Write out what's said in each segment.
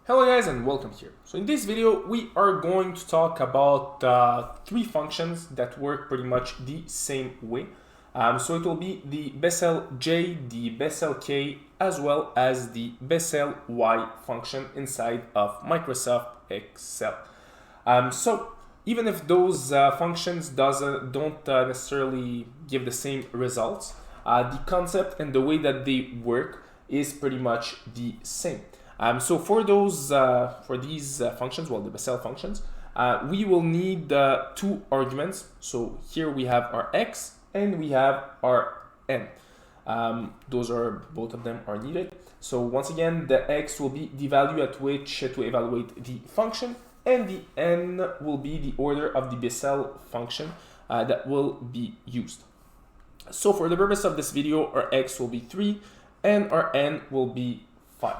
Hello guys and welcome here. So in this video we are going to talk about three functions that work pretty much the same way. So it will be the BESSEL J, the BESSEL K, as well as the BESSEL Y function inside of Microsoft Excel. So even if those functions don't necessarily give the same results, the concept and the way that they work is pretty much the same. So for these functions, well, the BESSEL functions, we will need two arguments. So here we have our x and we have our n. Both of them are needed. So once again, the x will be the value at which to evaluate the function, and the n will be the order of the BESSEL function that will be used. So for the purpose of this video, our x will be 3 and our n will be 5.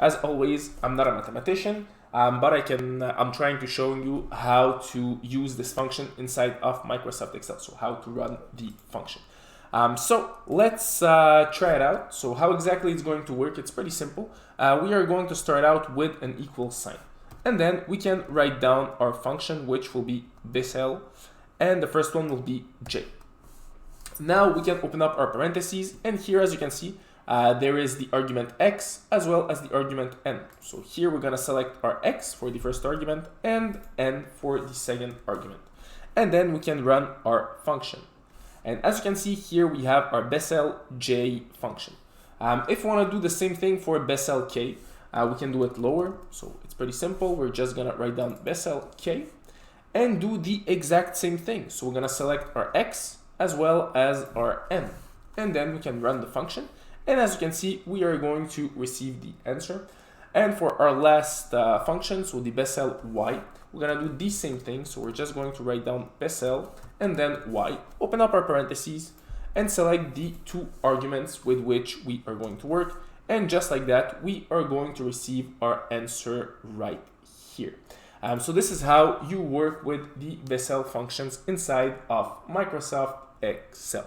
As always, I'm not a mathematician, but I'm trying to show you how to use this function inside of Microsoft Excel, so how to run the function. So let's try it out. So how exactly it's going to work, it's pretty simple. We are going to start out with an equal sign, and then we can write down our function, which will be BESSEL, and the first one will be J. Now we can open up our parentheses, and here, as you can see, there is the argument x as well as the argument n. So here we're going to select our x for the first argument and n for the second argument. And then we can run our function. And as you can see here, we have our BESSEL J function. If we want to do the same thing for BESSEL K, we can do it lower. So it's pretty simple. We're just going to write down BESSEL K and do the exact same thing. So we're going to select our x as well as our n. And then we can run the function. And as you can see, we are going to receive the answer. And for our last function, so the BESSEL Y, we're going to do the same thing. So we're just going to write down BESSEL and then Y, open up our parentheses, and select the two arguments with which we are going to work. And just like that, we are going to receive our answer right here. So this is how you work with the BESSEL functions inside of Microsoft Excel.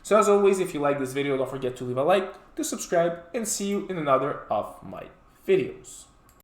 So as always, if you like this video, don't forget to leave a like, to subscribe, and see you in another of my videos.